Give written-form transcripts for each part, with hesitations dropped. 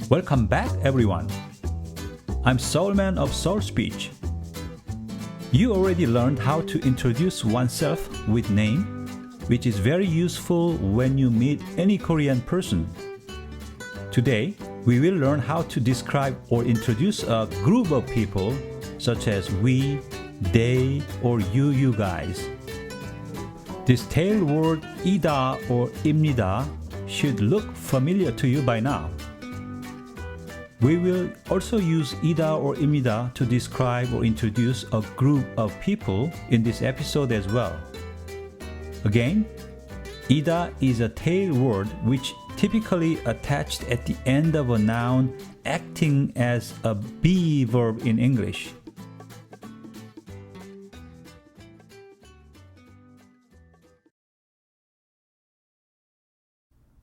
Welcome back, everyone. I'm Seoulman of Seoul Speech. You already learned how to introduce oneself with name, which is very useful when you meet any Korean person. Today, we will learn how to describe or introduce a group of people, such as we, they, or you guys. This tail word 이다 or 입니다 should look familiar to you by now. We will also use 이다 or 입니다 to describe or introduce a group of people in this episode as well. Again, 이다 is a tail word which typically attached at the end of a noun acting as a be verb in English.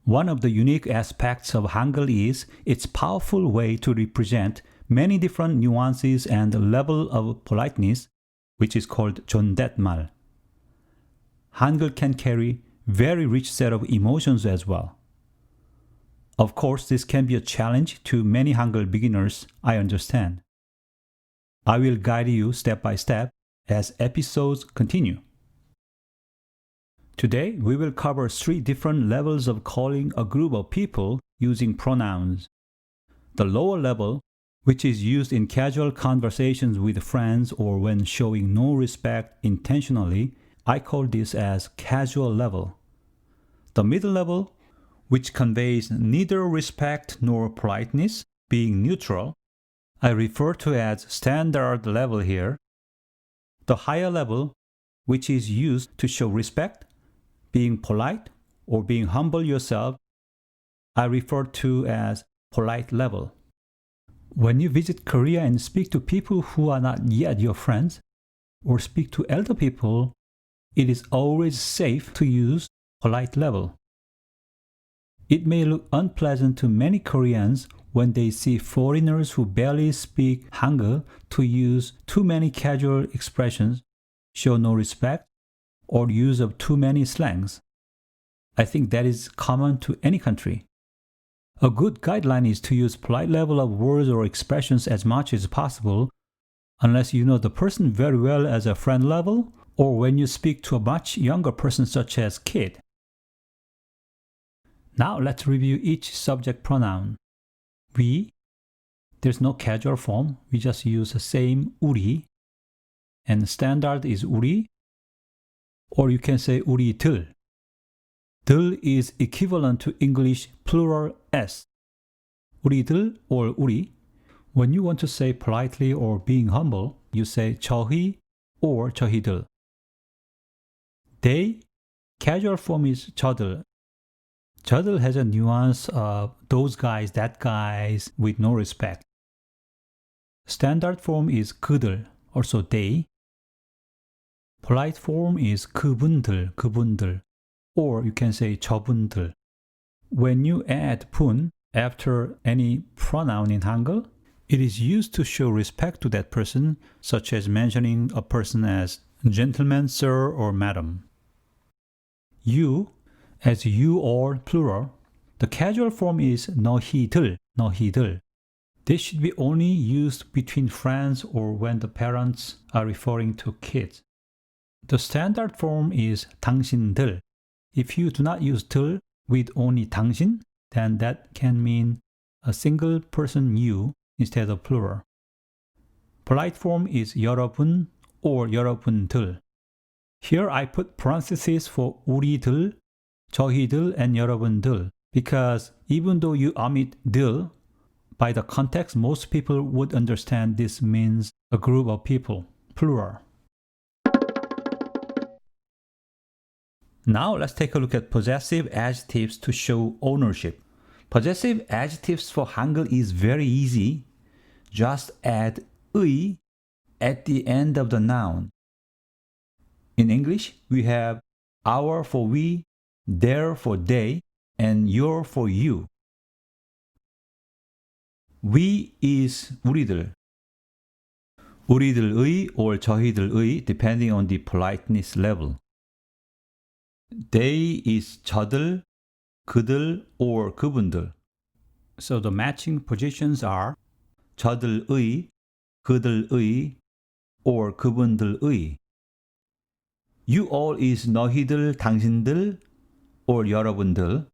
One of the unique aspects of Hangul is its powerful way to represent many different nuances and level of politeness, which is called 존댓말. Hangul can carry very rich set of emotions as well. Of course, this can be a challenge to many Hangul beginners, I understand. I will guide you step by step as episodes continue. Today, we will cover 3 different levels of calling a group of people using pronouns. The lower level, which is used in casual conversations with friends or when showing no respect intentionally, I call this as casual level. The middle level, which conveys neither respect nor politeness, being neutral, I refer to as standard level here. The higher level, which is used to show respect, being polite, or being humble yourself, I refer to as polite level. When you visit Korea and speak to people who are not yet your friends, or speak to elder people, it is always safe to use polite level. It may look unpleasant to many Koreans when they see foreigners who barely speak Hangul to use too many casual expressions, show no respect, or use of too many slangs. I think that is common to any country. A good guideline is to use polite level of words or expressions as much as possible, unless you know the person very well as a friend level, or when you speak to a much younger person such as kid. Now let's review each subject pronoun. We, there's no casual form, we just use the same 우리, and standard is 우리, or you can say 우리들. 들 is equivalent to English plural s. 우리들 or 우리. When you want to say politely or being humble, you say 저희 or 저희들. They, casual form is 저들. 저들 has a nuance of those guys, that guys with no respect. Standard form is 그들, also they. Polite form is 그분들, 그분들, or you can say 저분들. When you add 분 after any pronoun in Hangul, it is used to show respect to that person, such as mentioning a person as gentleman, sir, or madam. You, as you or plural, the casual form is 너희들, 너희들. This should be only used between friends or when the parents are referring to kids. The standard form is 당신들. If you do not use 들 with only 당신, then that can mean a single person you instead of plural. Polite form is 여러분 or 여러분들. Here I put parentheses for 우리들, 저희들, and 여러분들 because even though you omit 들, by the context most people would understand this means a group of people, plural. Now let's take a look at possessive adjectives to show ownership. Possessive adjectives for Hangul is very easy. Just add 의 at the end of the noun. In English, we have our for we, their for they, and your for you. We is 우리들. 우리들의 or 저희들의 depending on the politeness level. They is 저들, 그들 or 그분들. So the matching positions are 저들의, 그들의, or 그분들의. You all is 너희들, 당신들, or 여러분들.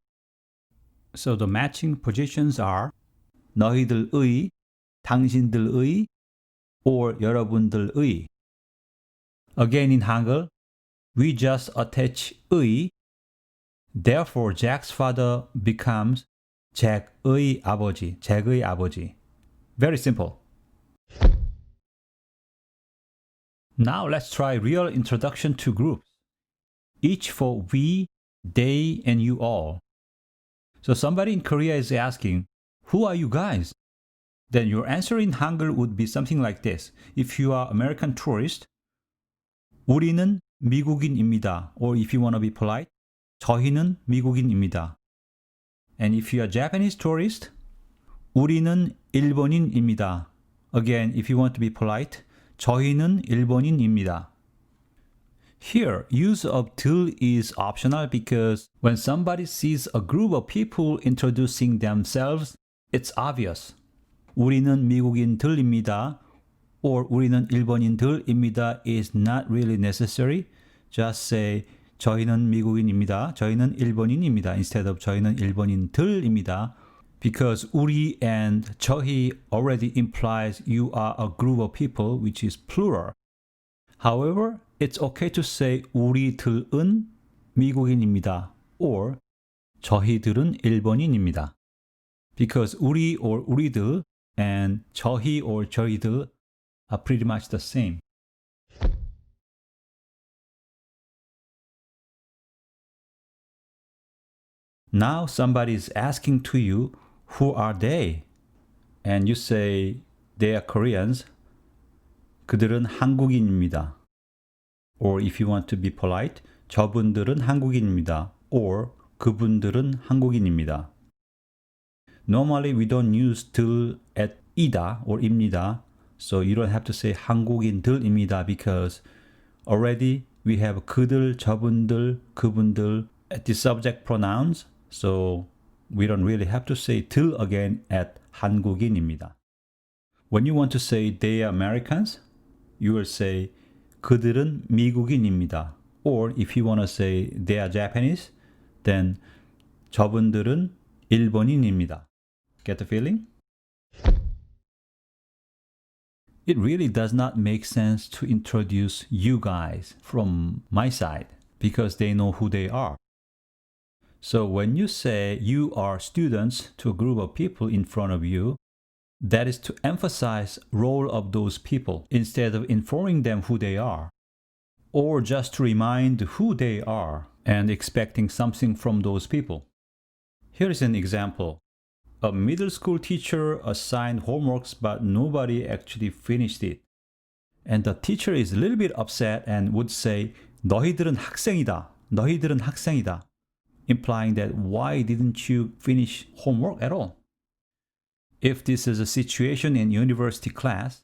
So the matching positions are 너희들의, 당신들의, or 여러분들의. Again in Hangul, we just attach 의. Therefore, Jack's father becomes 잭의 아버지, 잭의 아버지. Very simple. Now let's try real introduction to groups. Each for we, they, and you all. So somebody in Korea is asking, who are you guys? Then your answer in Hangul would be something like this. If you are American tourist, 우리는 미국인입니다. Or if you want to be polite, 저희는 미국인입니다. And if you are Japanese tourist, 우리는 일본인입니다. Again, if you want to be polite, 저희는 일본인입니다. Here, use of 들 is optional because when somebody sees a group of people introducing themselves, it's obvious. 우리는 미국인들입니다. Or 우리는 일본인들입니다 is not really necessary. Just say 저희는 미국인입니다. 저희는 일본인입니다. Instead of 저희는 일본인들입니다. Because 우리 and 저희 already implies you are a group of people, which is plural. However, it's okay to say 우리들은 미국인입니다. Or 저희들은 일본인입니다. Because 우리 or 우리들 and 저희 or 저희들 are pretty much the same. Now somebody is asking to you, who are they? And you say, they are Koreans. 그들은 한국인입니다. Or if you want to be polite, 저분들은 한국인입니다. Or 그분들은 한국인입니다. Normally we don't use 들 at 이다 or 입니다. So you don't have to say 한국인들입니다 because already we have 그들, 저분들, 그분들 at the subject pronouns. So we don't really have to say 들 again at 한국인입니다. When you want to say they are Americans, you will say 그들은 미국인입니다. Or if you want to say they are Japanese, then 저분들은 일본인입니다. Get the feeling? It really does not make sense to introduce you guys from my side because they know who they are. So when you say you are students to a group of people in front of you, that is to emphasize role of those people instead of informing them who they are, or just to remind who they are and expecting something from those people. Here is an example. A middle school teacher assigned homeworks but nobody actually finished it. And the teacher is a little bit upset and would say, 너희들은 학생이다. 너희들은 학생이다. Implying that why didn't you finish homework at all? If this is a situation in university class,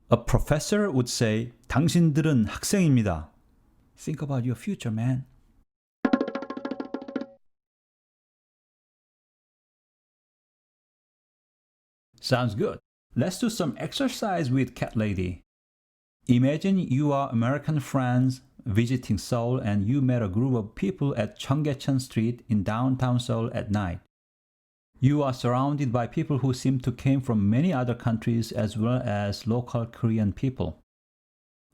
a professor would say, 당신들은 학생입니다. Think about your future, man. Sounds good. Let's do some exercise with Cat Lady. Imagine you are American friends visiting Seoul and you met a group of people at Cheonggyecheon Street in downtown Seoul at night. You are surrounded by people who seem to came from many other countries as well as local Korean people.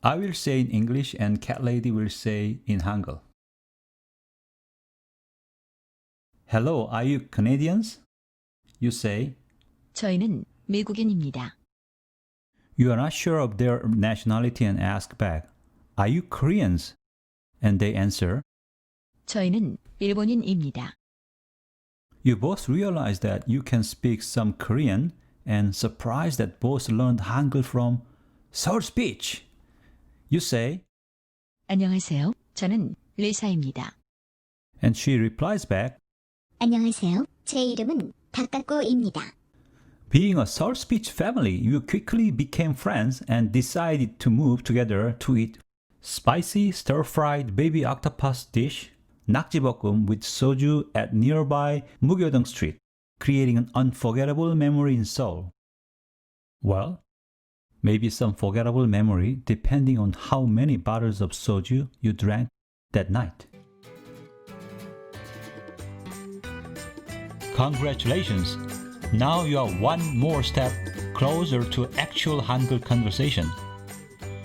I will say in English and Cat Lady will say in Hangul. Hello, are you Canadians? You say, 저희는 미국인입니다. You are not sure of their nationality and ask back, Are you Koreans? And they answer, 저희는 일본인입니다. You both realize that you can speak some Korean and surprised that both learned Hangul from Seoul Speech. You say, 안녕하세요. 저는 리사입니다. and she replies back, 안녕하세요. 제 이름은 다카코입니다. Being a Seoul Speech family, you quickly became friends and decided to move together to eat spicy stir-fried baby octopus dish, 낙지볶음 with soju at nearby Mugyeodong Street. creating an unforgettable memory in Seoul? Well, maybe some forgettable memory depending on how many bottles of soju you drank that night. Congratulations! Now you are one more step closer to actual Hangul conversation.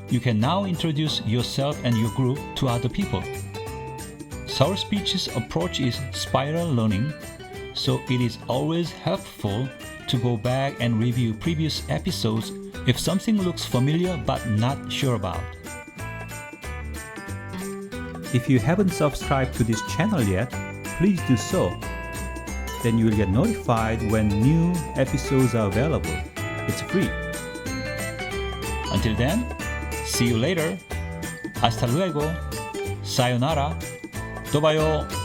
You can now introduce yourself and your group to other people. Seoul Speech's approach is spiral learning, so it is always helpful to go back and review previous episodes if something looks familiar but not sure about. If you haven't subscribed to this channel yet, please do so. Then you will get notified when new episodes are available. It's free. Until then, see you later. Hasta luego. Sayonara. 또 봐요.